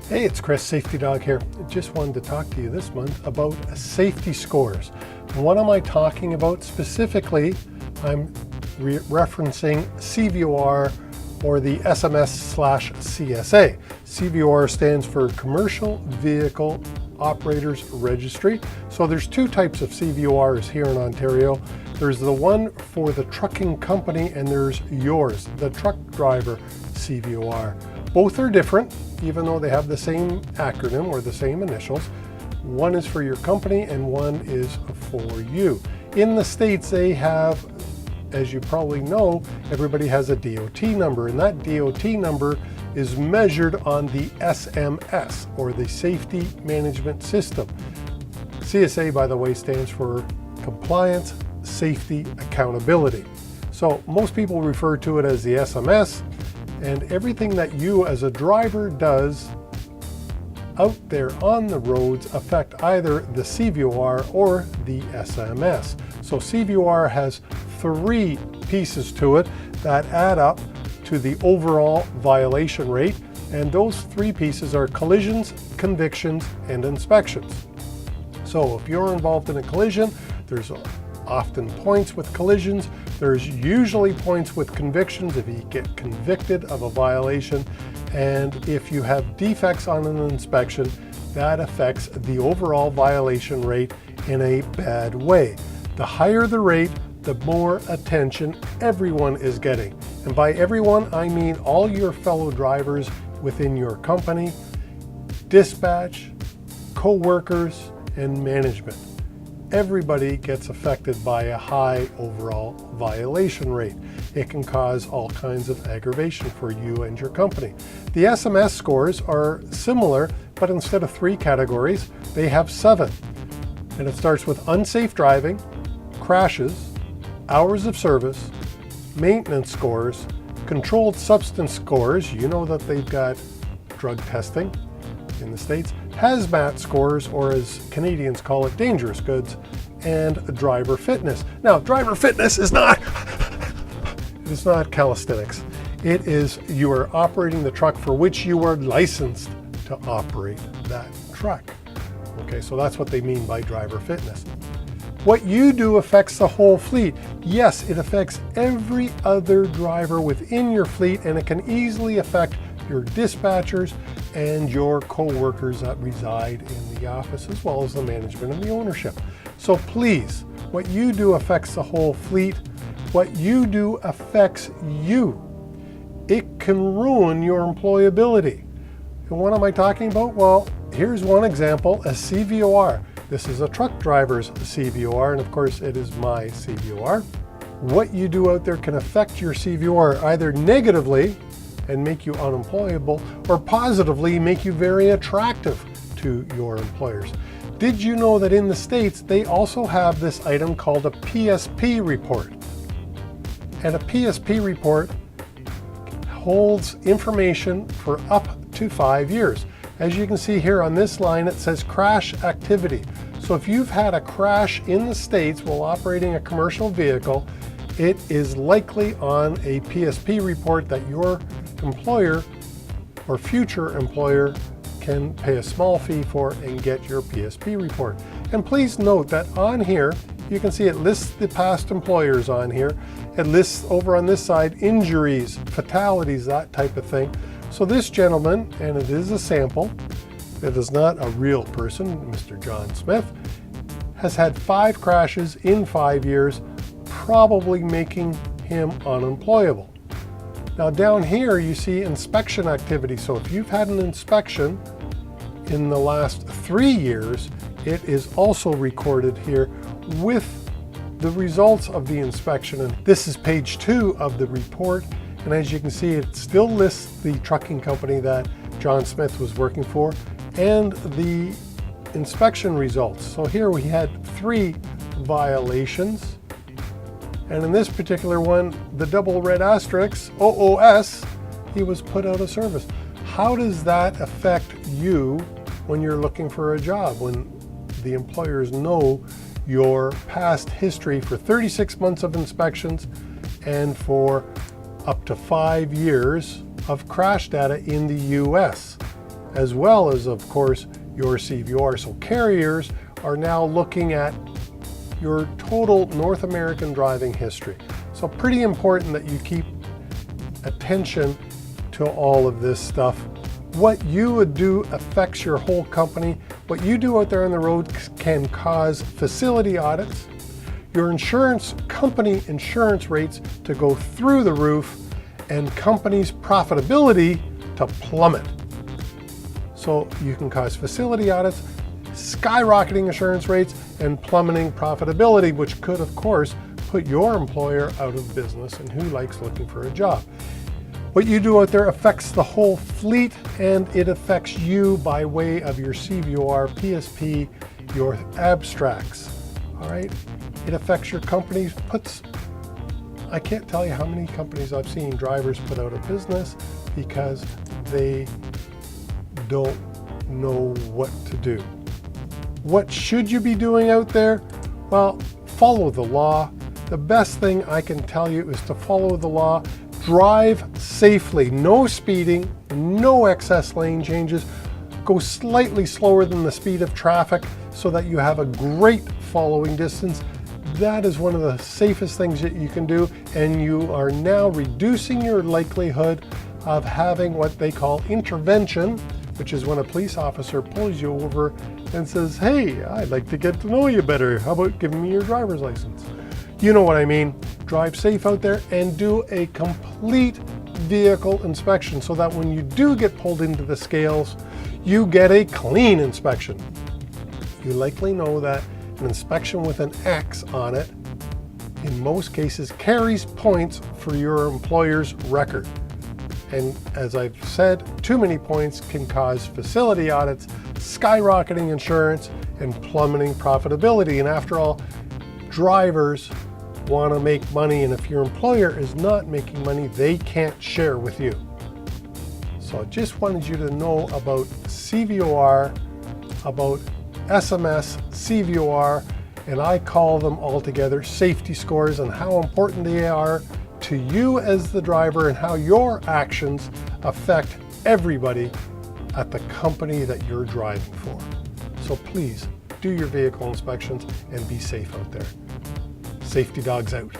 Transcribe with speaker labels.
Speaker 1: Hey, it's Chris, Safety Dog here. Just wanted to talk to you this month about safety scores. What am I talking about specifically? I'm referencing CVOR or the SMS/CSA. CVOR stands for Commercial Vehicle Operators Registry. So there's two types of CVORs here in Ontario. There's the one for the trucking company and there's yours, the Truck Driver CVOR. Both are different, even though they have the same acronym or the same initials. One is for your company and one is for you. In the States, they have, as you probably know, everybody has a DOT number, and that DOT number is measured on the SMS, or the Safety Management System. CSA, by the way, stands for Compliance, Safety, Accountability. So most people refer to it as the SMS, and everything that you as a driver does out there on the roads affect either the CVOR or the SMS. So CVOR has three pieces to it that add up to the overall violation rate, and those three pieces are collisions, convictions, and inspections. So if you're involved in a collision, there's often points with collisions. There's usually points with convictions if you get convicted of a violation. And if you have defects on an inspection, that affects the overall violation rate in a bad way. The higher the rate, the more attention everyone is getting. And by everyone, I mean all your fellow drivers within your company, dispatch, co-workers, and management. Everybody gets affected by a high overall violation rate. It can cause all kinds of aggravation for you and your company. The SMS scores are similar, but instead of 3 categories, they have 7. And it starts with unsafe driving, crashes, hours of service, maintenance scores, controlled substance scores. You know that they've got drug testing in the States, hazmat scores, or as Canadians call it, dangerous goods, and driver fitness. Now, driver fitness is not, it's not calisthenics. It is you are operating the truck for which you are licensed to operate that truck. Okay, so that's what they mean by driver fitness. What you do affects the whole fleet. Yes, it affects every other driver within your fleet, and it can easily affect your dispatchers and your co-workers that reside in the office, as well as the management and the ownership. So please, what you do affects the whole fleet. What you do affects you. It can ruin your employability. And what am I talking about? Well, here's one example, a CVOR. This is a truck driver's CVOR, and of course it is my CVOR. What you do out there can affect your CVOR either negatively and make you unemployable, or positively make you very attractive to your employers. Did you know that in the States, they also have this item called a PSP report? And a PSP report holds information for up to 5 years. As you can see here on this line, it says crash activity. So if you've had a crash in the States while operating a commercial vehicle, it is likely on a PSP report that your employer or future employer can pay a small fee for and get your PSP report. And please note that on here, you can see it lists the past employers on here. It lists over on this side injuries, fatalities, that type of thing. So this gentleman, and it is a sample, it is not a real person, Mr. John Smith, has had 5 crashes in 5 years, probably making him unemployable. Now down here you see inspection activity. So if you've had an inspection in the last 3 years, it is also recorded here with the results of the inspection. And this is page 2 of the report. And as you can see, it still lists the trucking company that John Smith was working for and the inspection results. So here we had 3 violations. And in this particular one, the double red asterisk, OOS, he was put out of service. How does that affect you when you're looking for a job, when the employers know your past history for 36 months of inspections and for up to 5 years of crash data in the US? as well as, of course, your CVOR. So carriers are now looking at your total North American driving history. So pretty important that you keep attention to all of this stuff. What you would do affects your whole company. What you do out there on the road can cause facility audits, your insurance company insurance rates to go through the roof, and companies' profitability to plummet. So you can cause facility audits, skyrocketing insurance rates, and plummeting profitability, which could, of course, put your employer out of business, and who likes looking for a job? What you do out there affects the whole fleet, and it affects you by way of your CVOR, PSP, your abstracts, all right? It affects your company, I can't tell you how many companies I've seen drivers put out of business because they don't know what to do. What should you be doing out there? Well, follow the law. The best thing I can tell you is to follow the law. Drive safely, no speeding, no excess lane changes. Go slightly slower than the speed of traffic so that you have a great following distance. That is one of the safest things that you can do, and you are now reducing your likelihood of having what they call intervention, which is when a police officer pulls you over and says, "Hey, I'd like to get to know you better. How about giving me your driver's license?" You know what I mean. Drive safe out there and do a complete vehicle inspection so that when you do get pulled into the scales, you get a clean inspection. You likely know that an inspection with an X on it, in most cases, carries points for your employer's record. And as I've said, too many points can cause facility audits, skyrocketing insurance, and plummeting profitability. And after all, drivers want to make money, and if your employer is not making money, they can't share with you. So I just wanted you to know about CVOR, about SMS, CVOR, and I call them all together safety scores, and how important they are to you as the driver and how your actions affect everybody at the company that you're driving for. So please do your vehicle inspections and be safe out there. Safety Dogs out.